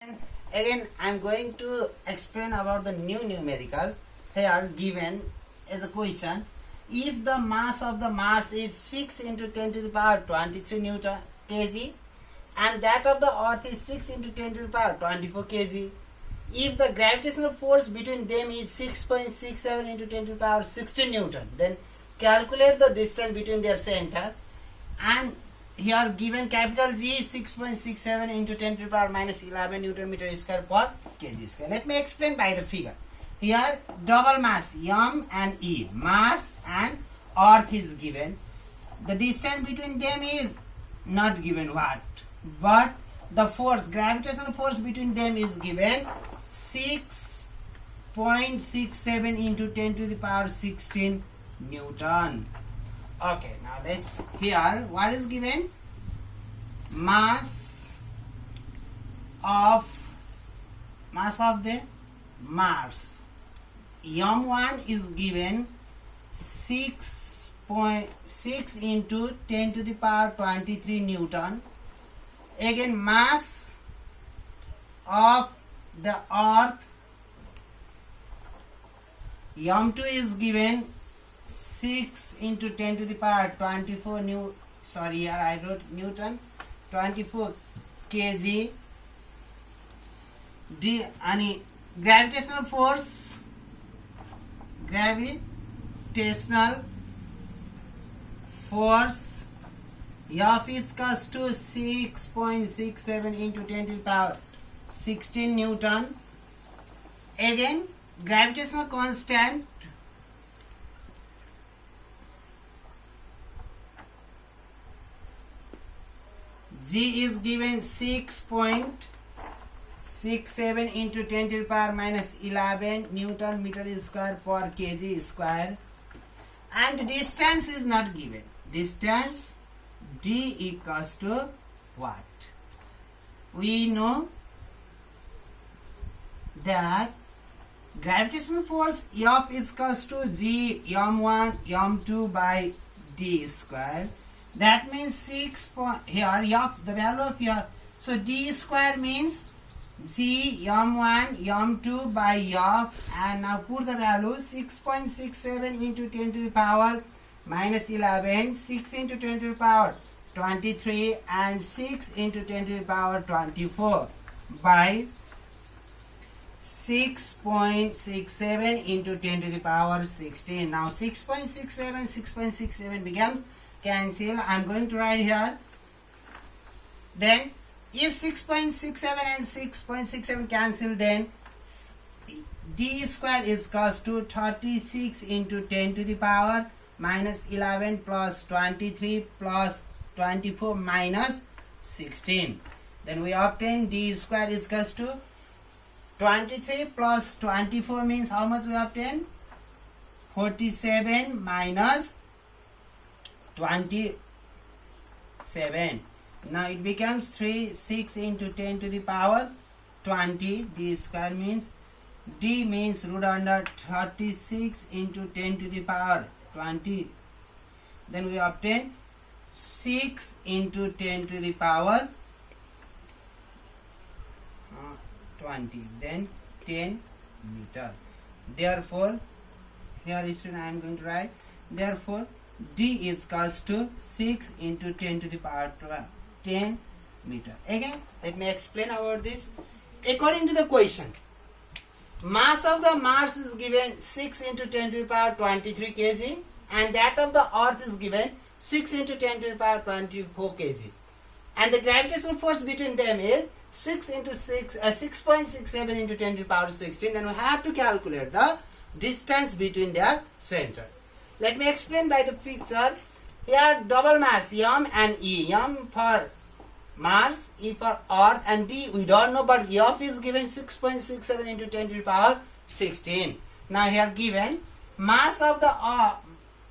Again, I'm going to explain about the new numerical. Here given as a question, if the mass of the Mars is 6 into 10 to the power 23 Newton kg and that of the Earth is 6 into 10 to the power 24 kg, if the gravitational force between them is 6.67 into 10 to the power 16 Newton, then calculate the distance between their center. And here given capital G is 6.67 into 10 to the power minus 11 Newton meter square per kg square. Let me explain by the figure. Here double mass M and E, Mars and Earth is given. The distance between them is not given what, but the force, gravitational force between them is given 6.67 into 10 to the power 16 Newton. Okay, now let's here what is given. Mass of the Mars M1 is given 6.6 into 10 to the power 23 Newton. Again, mass of the Earth M2 is given 6 into 10 to the power 24 here I wrote Newton, 24 kg. Gravitational force F is equals to 6.67 into 10 to the power 16 Newton. Again, gravitational constant G is given 6.67 into 10 to the power minus 11 Newton meter square per kg square, and distance is not given. Distance D equals to what? We know that gravitational force F is equals to G M1 M2 by D square. That means 6 here F, the value of here. So D square means G M1 M2 by F, and now put the value 6.67 into 10 to the power minus 11, 6 into 10 to the power 23 and 6 into 10 to the power 24 by 6.67 into 10 to the power 16. Now 6.67 becomes cancel. I'm going to write here. Then if 6.67 and 6.67 cancel, then D square is equals to 36 into 10 to the power minus 11 plus 23 plus 24 minus 16. Then we obtain D square is equals to 23 plus 24 means how much we obtain? 47 minus 27. Now it becomes 6 into 10 to the power 20. D square means D means root under 36 into 10 to the power 20. Then we obtain 6 into 10 to the power 20. Then 10 meter. Therefore, here student I am going to write. Therefore, D is equals to 6 into 10 to the power 10 meter. Again, let me explain about this. According to the question, mass of the Mars is given 6 into 10 to the power 23 kg and that of the Earth is given 6 into 10 to the power 24 kg. And the gravitational force between them is 6.67 into 10 to the power 16. Then we have to calculate the distance between their center. Let me explain by the picture. Here double mass M and E. M for Mars, E for Earth, and D we don't know, but F is given 6.67 into 10 to the power 16. Now here given mass of the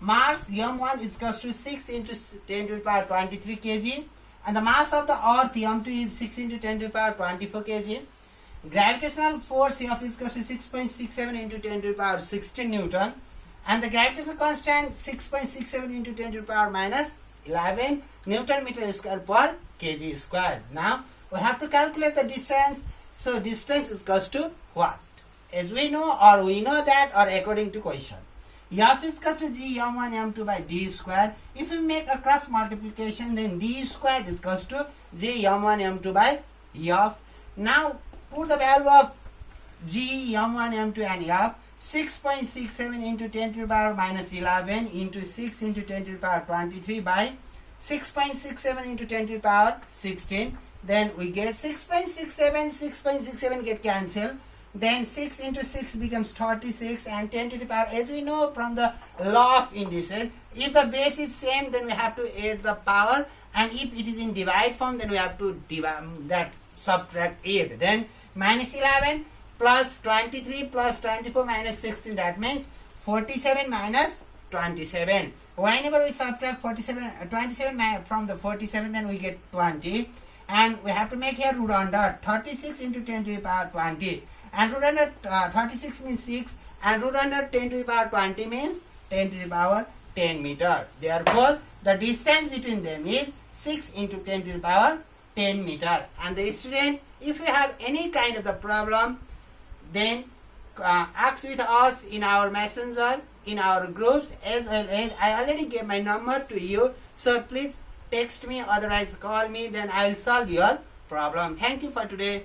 Mars M1 is equals to 6 into 10 to the power 23 kg and the mass of the Earth M2 is 6 into 10 to the power 24 kg. Gravitational force F is equals to 6.67 into 10 to the power 16 Newton. And the gravitational constant 6.67 into 10 to the power minus 11 Newton meter square per kg square. Now we have to calculate the distance So distance is equals to what? As we know, or we know that, or according to question. F is equals to G m1 m2 by d square. If we make a cross multiplication, then d square is equals to G m1 m2 by f. Now put the value of G m1 m2 and f. 6.67 into 10 to the power minus 11 into 6 into 10 to the power 23 by 6.67 into 10 to the power 16. Then we get 6.67 get cancelled. Then 6 into 6 becomes 36, and 10 to the power, as we know from the law of indices, if the base is same, then we have to add the power, and if it is in divide form, then we have to subtract 8. Then minus 11 plus 23 plus 24 minus 16, that means 47 minus 27. Whenever we subtract 27 from the 47, then we get 20. And we have to make here root under 36 into 10 to the power 20. And root under 36 means 6. And root under 10 to the power 20 means 10 to the power 10 meter. Therefore, the distance between them is 6 into 10 to the power 10 meter. And the student, if you have any kind of the problem, then ask with us in our messenger, in our groups, as well as I already gave my number to you. So please text me, otherwise call me, then I will solve your problem. Thank you for today.